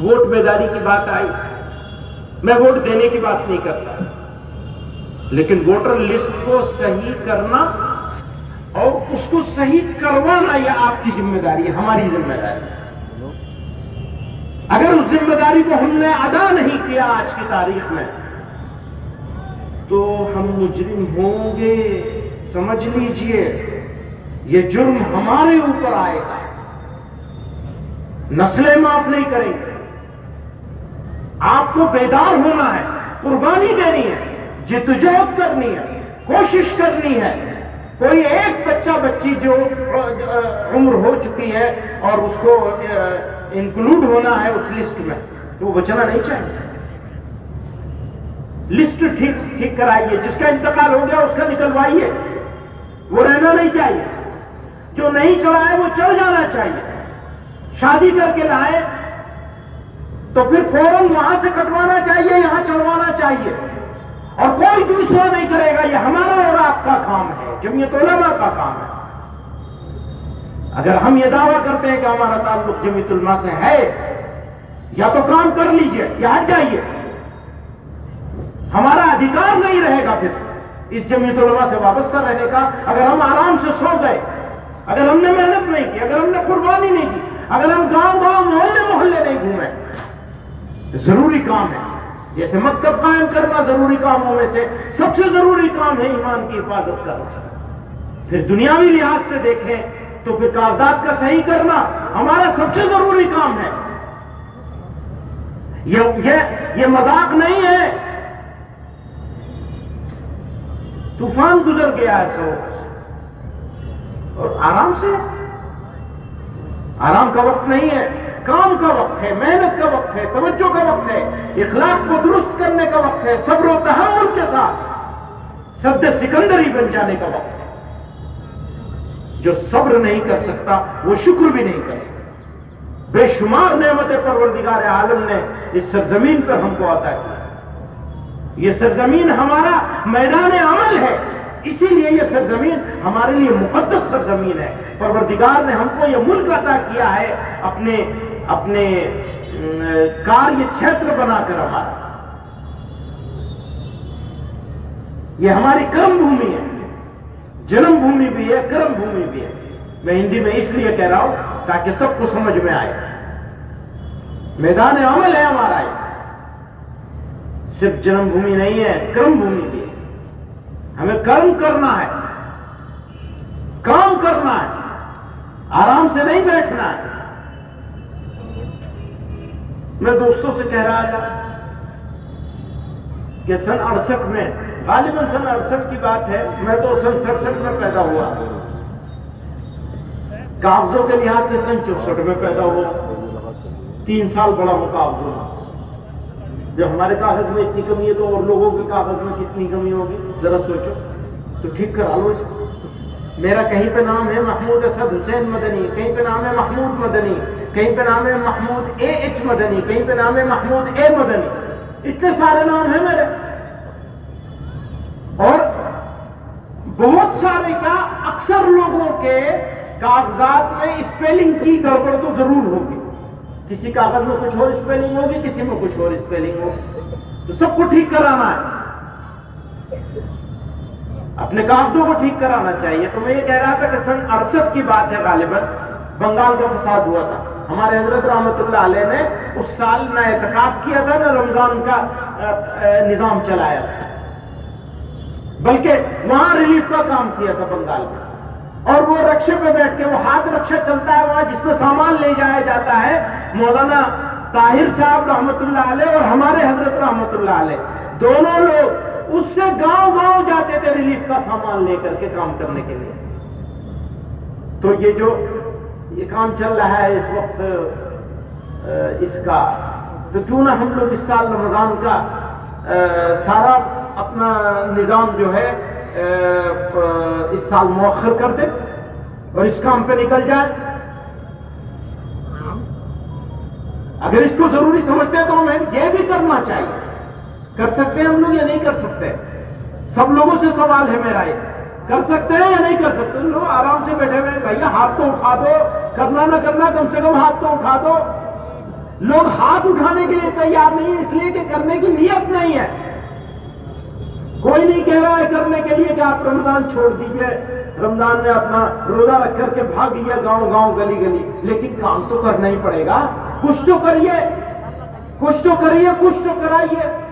Vote بیداری کی بات آئی، میں ووٹ دینے کی بات نہیں کرتا، لیکن ووٹر لسٹ کو صحیح کرنا اور اس کو صحیح کروانا یہ آپ کی ذمہ داری ہے، ہماری ذمہ داری ہے۔ اگر اس ذمہ داری کو ہم نے ادا نہیں کیا آج کی تاریخ میں تو ہم مجرم ہوں گے، سمجھ لیجئے یہ جرم ہمارے اوپر آئے گا، نسلیں معاف نہیں کریں گے۔ آپ کو بیدار ہونا ہے، قربانی دینی ہے، جدوجہد کرنی ہے، کوشش کرنی ہے۔ کوئی ایک بچہ بچی جو عمر ہو چکی ہے اور اس کو انکلوڈ ہونا ہے اس لسٹ میں، تو وہ بچنا نہیں چاہیے۔ لسٹ ٹھیک کرائیے، جس کا انتقال ہو گیا اس کا نکلوائیے، وہ رہنا نہیں چاہیے۔ جو نہیں چڑھا ہے وہ چڑھ جانا چاہیے۔ شادی کر کے لائے تو پھر فوراً وہاں سے کٹوانا چاہیے، یہاں چڑھوانا چاہیے، اور کوئی دوسرا نہیں کرے گا۔ یہ ہمارا اور آپ کا کام ہے، جمعیت علماء کا کام ہے۔ اگر ہم یہ دعویٰ کرتے ہیں کہ ہمارا تعلق جمعیت علماء سے ہے، یا تو کام کر لیجئے یا ہٹ جائیے۔ ہمارا ادھیکار نہیں رہے گا پھر اس جمعیت علماء سے وابستہ رہنے کا۔ اگر ہم آرام سے سو گئے، اگر ہم نے محنت نہیں کی، اگر ہم نے قربانی نہیں کی، اگر ہم گاؤں گاؤں محلے محلے نہیں گھومے، ضروری کام ہے۔ جیسے مکتب قائم کرنا ضروری کاموں میں سے سب سے ضروری کام ہے ایمان کی حفاظت کرنا۔ پھر دنیاوی لحاظ سے دیکھیں تو پھر کاغذات کا صحیح کرنا ہمارا سب سے ضروری کام ہے۔ یہ مذاق نہیں ہے۔ طوفان گزر گیا ہے سڑک سے، اور آرام سے، آرام کا وقت نہیں ہے، کام کا وقت ہے، محنت کا وقت ہے، توجہ کا وقت ہے، اخلاق کو درست کرنے کا وقت ہے، صبر و تحمل کے ساتھ سد سکندری بن جانے کا وقت ہے۔ جو صبر نہیں کر سکتا وہ شکر بھی نہیں کر سکتا۔ بے شمار نعمتیں پروردگار عالم نے اس سرزمین پر ہم کو عطا کی۔ یہ سرزمین ہمارا میدان عمل ہے، اسی لیے یہ سرزمین ہمارے لیے مقدس سرزمین ہے۔ پروردگار نے ہم کو یہ ملک عطا کیا ہے، اپنے کاریہ چھیتر بنا کر ہمارا۔ یہ ہماری کرم بھومی ہے، جنم بھومی بھی ہے، کرم بھومی بھی ہے۔ میں ہندی میں اس لیے کہہ رہا ہوں تاکہ سب کو سمجھ میں آئے۔ میدان عمل ہے ہمارا، یہ صرف جنم بھومی نہیں ہے، کرم بھومی بھی ہے۔ ہمیں کرم کرنا ہے، کام کرنا ہے، آرام سے نہیں بیٹھنا ہے۔ میں دوستوں سے کہہ رہا تھا کہ سن 68 میں، غالباً سن 68 کی بات ہے، میں تو سن 67 میں پیدا ہوا، کاغذوں کے لحاظ سے سن 64 میں پیدا ہوا، 3 سال بڑا ہوں کاغذوں میں۔ جب ہمارے کاغذ میں اتنی کمی ہے تو اور لوگوں کے کاغذ میں کتنی کمی ہوگی، ذرا سوچو تو ٹھیک کرا لو اس کو۔ میرا کہیں پہ نام ہے محمود اسد حسین مدنی، کہیں پہ نام ہے محمود مدنی، کہیں پہ نام ہے محمود اے ایچ مدنی، کہیں پہ نام ہے محمود اے مدنی، اتنے سارے نام ہیں میرے۔ اور بہت سارے کیا، اکثر لوگوں کے کاغذات میں اسپیلنگ کی گڑبڑ تو ضرور ہوگی، کسی کاغذ میں کچھ اور اسپیلنگ ہوگی، کسی میں کچھ اور اسپیلنگ ہوگی، تو سب کو ٹھیک کرانا ہے، اپنے کاغذوں کو ٹھیک کرانا چاہیے۔ تو میں یہ کہہ رہا تھا کہ سن 68 کی بات ہے، غالباً بنگال کا فساد ہوا تھا۔ ہمارے حضرت رحمت اللہ علیہ نے اس سال نہ اعتکاف کیا تھا، نہ رمضان کا نظام چلایا تھا، بلکہ وہاں ریلیف کا کام کیا تھا بنگال میں۔ اور وہ رکشے پہ بیٹھ کے، وہ ہاتھ رکشہ چلتا ہے وہاں جس میں سامان لے جایا جاتا ہے، مولانا طاہر صاحب رحمت اللہ علیہ اور ہمارے حضرت رحمت اللہ علیہ دونوں لوگ اس سے گاؤں گاؤں جاتے تھے ریلیف کا سامان لے کر کے کام کرنے کے لیے۔ تو یہ کام چل رہا ہے اس وقت اس کا، تو کیوں نہ ہم لوگ اس سال رمضان کا سارا اپنا نظام جو ہے اس سال مؤخر کر دیں اور اس کام پہ نکل جائے۔ اگر اس کو ضروری سمجھتے ہیں تو ہمیں یہ بھی کرنا چاہیے۔ کر سکتے ہیں ہم لوگ یا نہیں کر سکتے؟ سب لوگوں سے سوال ہے میرا، یہ کر سکتے ہیں یا نہیں کر سکتے؟ لوگ آرام سے بیٹھے ہوئے، بھیا ہاتھ تو اٹھا دو، کرنا نہ کرنا کم سے کم ہاتھ تو اٹھا دو۔ لوگ ہاتھ اٹھانے کے لیے تیار نہیں ہے، اس لیے کہ کرنے کی نیت نہیں ہے۔ کوئی نہیں کہہ رہا ہے کرنے کے لیے کہ آپ رمضان چھوڑ دیجئے، رمضان میں اپنا روزہ رکھ کر کے بھاگیے گاؤں گاؤں گلی گلی، لیکن کام تو کرنا ہی پڑے گا۔ کچھ تو کریے، کچھ تو کریے، کچھ تو کرائیے۔